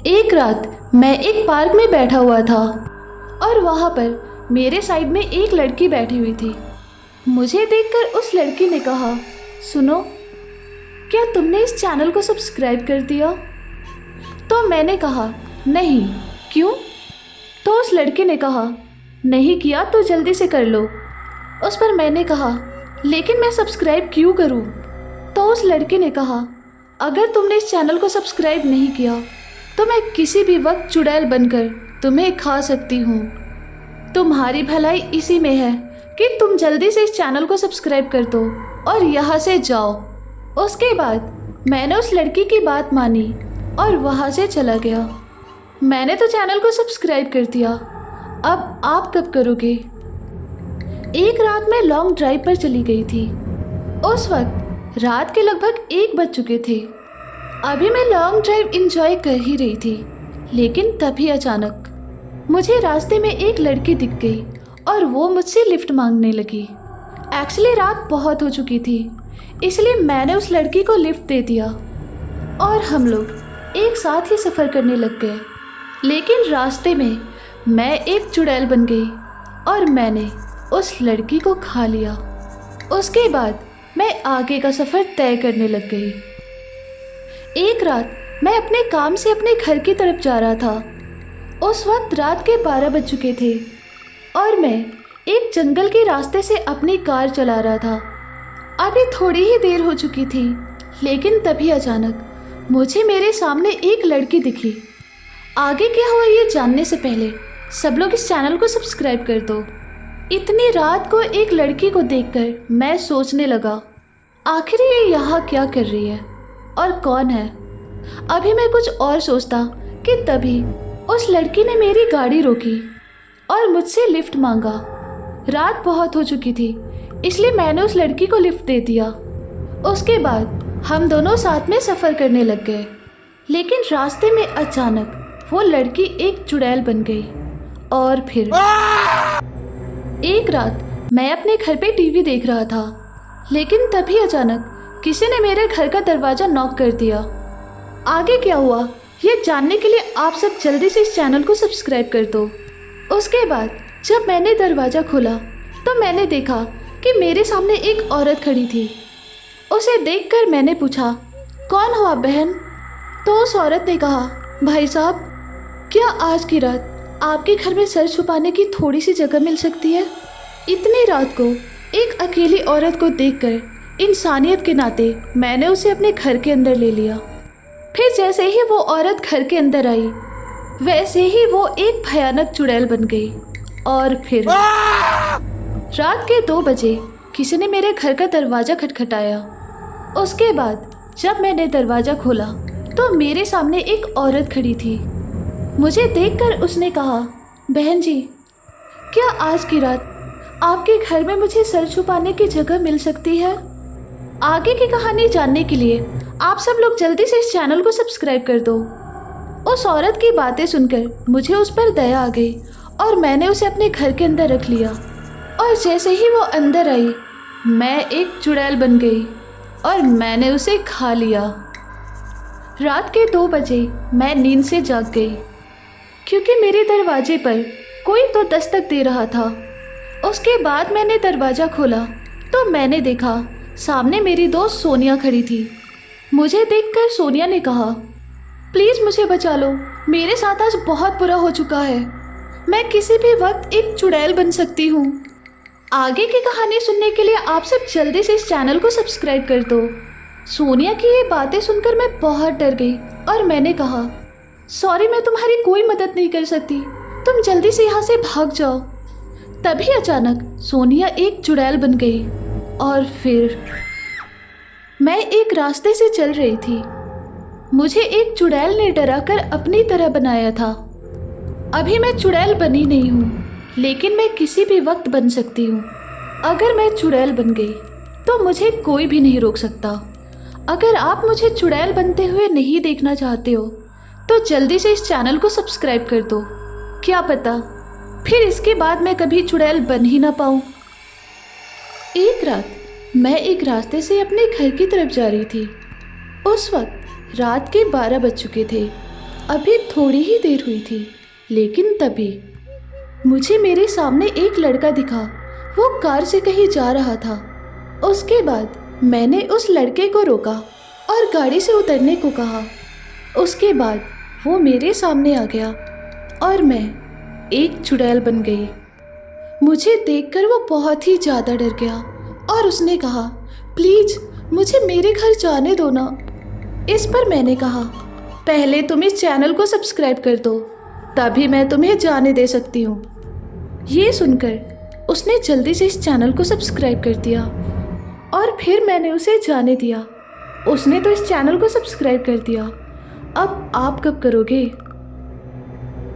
एक रात मैं एक पार्क में बैठा हुआ था और वहाँ पर मेरे साइड में एक लड़की बैठी हुई थी। मुझे देखकर उस लड़की ने कहा, सुनो, क्या तुमने इस चैनल को सब्सक्राइब कर दिया? तो मैंने कहा, नहीं, क्यों? तो उस लड़की ने कहा, नहीं किया तो जल्दी से कर लो। उस पर मैंने कहा, लेकिन मैं सब्सक्राइब क्यों करूं? तो उस लड़की ने कहा, अगर तुमने इस चैनल को सब्सक्राइब नहीं किया तो मैं किसी भी वक्त चुड़ैल बनकर तुम्हें खा सकती हूँ। तुम्हारी भलाई इसी में है कि तुम जल्दी से इस चैनल को सब्सक्राइब कर दो और यहाँ से जाओ। उसके बाद मैंने उस लड़की की बात मानी और वहाँ से चला गया। मैंने तो चैनल को सब्सक्राइब कर दिया, अब आप कब करोगे? एक रात मैं लॉन्ग ड्राइव पर चली गई थी। उस वक्त रात के लगभग 1 बज चुके थे। अभी मैं लॉन्ग ड्राइव एंजॉय कर ही रही थी, लेकिन तभी अचानक मुझे रास्ते में एक लड़की दिख गई और वो मुझसे लिफ्ट मांगने लगी। एक्चुअली रात बहुत हो चुकी थी, इसलिए मैंने उस लड़की को लिफ्ट दे दिया और हम लोग एक साथ ही सफ़र करने लग गए। लेकिन रास्ते में मैं एक चुड़ैल बन गई और मैंने उस लड़की को खा लिया। उसके बाद मैं आगे का सफ़र तय करने लग गई। एक रात मैं अपने काम से अपने घर की तरफ जा रहा था। उस वक्त रात के 12 बज चुके थे और मैं एक जंगल के रास्ते से अपनी कार चला रहा था। अभी थोड़ी ही देर हो चुकी थी, लेकिन तभी अचानक मुझे मेरे सामने एक लड़की दिखी। आगे क्या हुआ ये जानने से पहले सब लोग इस चैनल को सब्सक्राइब कर दो। इतनी रात को एक लड़की को देखकर मैं सोचने लगा, आखिर ये यहाँ क्या कर रही है और कौन है? अभी मैं कुछ और सोचता कि तभी उस लड़की ने मेरी गाड़ी रोकी और मुझसे लिफ्ट मांगा। रात बहुत हो चुकी थी, इसलिए मैंने उस लड़की को लिफ्ट दे दिया। उसके बाद हम दोनों साथ में सफ़र करने लग गए। लेकिन रास्ते में अचानक वो लड़की एक चुड़ैल बन गई। और फिर एक रात मैं अपने घर पे टीवी देख रहा था, लेकिन तभी अचानक किसी ने मेरे घर का दरवाज़ा नॉक कर दिया। आगे क्या हुआ ये जानने के लिए आप सब जल्दी से इस चैनल को सब्सक्राइब कर दो। उसके बाद जब मैंने दरवाज़ा खोला तो मैंने देखा कि मेरे सामने एक औरत खड़ी थी। उसे देखकर मैंने पूछा, कौन हो आप बहन? तो उस औरत ने कहा, भाई साहब, क्या आज की रात आपके घर में सर छुपाने की थोड़ी सी जगह मिल सकती है? इतनी रात को एक अकेली औरत को देखकर इंसानियत के नाते मैंने उसे अपने घर के अंदर ले लिया। फिर जैसे ही वो औरत घर के अंदर आई, वैसे ही वो एक भयानक चुड़ैल बन गई। और फिर रात के 2 बजे किसी ने मेरे घर का दरवाज़ा खटखटाया। उसके बाद जब मैंने दरवाज़ा खोला तो मेरे सामने एक औरत खड़ी थी। मुझे देखकर उसने कहा, बहन जी, क्या आज की रात आपके घर में मुझे सर छुपाने की जगह मिल सकती है? आगे की कहानी जानने के लिए आप सब लोग जल्दी से इस चैनल को सब्सक्राइब कर दो। उस औरत की बातें सुनकर मुझे उस पर दया आ गई और मैंने उसे अपने घर के अंदर रख लिया। और जैसे ही वो अंदर आई, मैं एक चुड़ैल बन गई और मैंने उसे खा लिया। रात के 2 बजे मैं नींद से जाग गई, क्योंकि मेरे दरवाजे पर कोई तो दस्तक दे रहा था। उसके बाद मैंने दरवाज़ा खोला तो मैंने देखा सामने मेरी दोस्त सोनिया खड़ी थी। मुझे देखकर सोनिया ने कहा, प्लीज़ मुझे बचा लो, मेरे साथ आज बहुत बुरा हो चुका है। मैं किसी भी वक्त एक चुड़ैल बन सकती हूँ। आगे की कहानी सुनने के लिए आप सब जल्दी से इस चैनल को सब्सक्राइब कर दो। सोनिया की ये बातें सुनकर मैं बहुत डर गई और मैंने कहा, सॉरी, मैं तुम्हारी कोई मदद नहीं कर सकती, तुम जल्दी से यहाँ से भाग जाओ। तभी अचानक सोनिया एक चुड़ैल बन गई और फिर मैं एक रास्ते से चल रही थी। मुझे एक चुड़ैल ने डराकर अपनी तरह बनाया था। अभी मैं चुड़ैल बनी नहीं हूँ, लेकिन मैं किसी भी वक्त बन सकती हूँ। अगर मैं चुड़ैल बन गई तो मुझे कोई भी नहीं रोक सकता। अगर आप मुझे चुड़ैल बनते हुए नहीं देखना चाहते हो तो जल्दी से इस चैनल को सब्सक्राइब कर दो। क्या पता फिर इसके बाद मैं कभी चुड़ैल बन ही ना पाऊँ। एक रात मैं एक रास्ते से अपने घर की तरफ जा रही थी। उस वक्त रात के 12 बज चुके थे। अभी थोड़ी ही देर हुई थी, लेकिन तभी मुझे मेरे सामने एक लड़का दिखा। वो कार से कहीं जा रहा था। उसके बाद मैंने उस लड़के को रोका और गाड़ी से उतरने को कहा। उसके बाद वो मेरे सामने आ गया और मैं एक चुड़ैल बन गई। मुझे देखकर वो बहुत ही ज़्यादा डर गया और उसने कहा, प्लीज़ मुझे मेरे घर जाने दो ना। इस पर मैंने कहा, पहले तुम इस चैनल को सब्सक्राइब कर दो, तभी मैं तुम्हें जाने दे सकती हूँ। ये सुनकर उसने जल्दी से इस चैनल को सब्सक्राइब कर दिया और फिर मैंने उसे जाने दिया। उसने तो इस चैनल को सब्सक्राइब कर दिया, अब आप कब करोगे?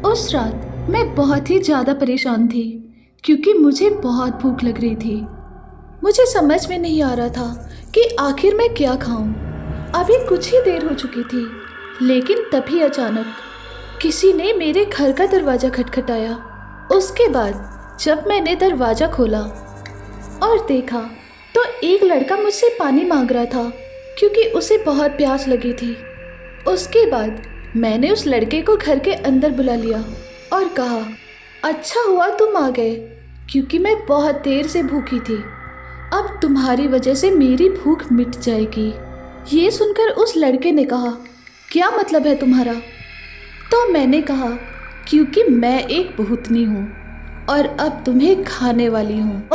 उस रात मैं बहुत ही ज़्यादा परेशान थी क्योंकि मुझे बहुत भूख लग रही थी। मुझे समझ में नहीं आ रहा था कि आखिर मैं क्या खाऊं। अभी कुछ ही देर हो चुकी थी, लेकिन तभी अचानक किसी ने मेरे घर का दरवाज़ा खटखटाया। उसके बाद जब मैंने दरवाज़ा खोला और देखा तो एक लड़का मुझसे पानी मांग रहा था क्योंकि उसे बहुत प्यास लगी थी। उसके बाद मैंने उस लड़के को घर के अंदर बुला लिया और कहा, अच्छा हुआ तुम आ गए क्योंकि मैं बहुत देर से भूखी थी। अब तुम्हारी वजह से मेरी भूख मिट जाएगी। ये सुनकर उस लड़के ने कहा, क्या मतलब है तुम्हारा? तो मैंने कहा, क्योंकि मैं एक भूतनी हूँ और अब तुम्हें खाने वाली हूँ।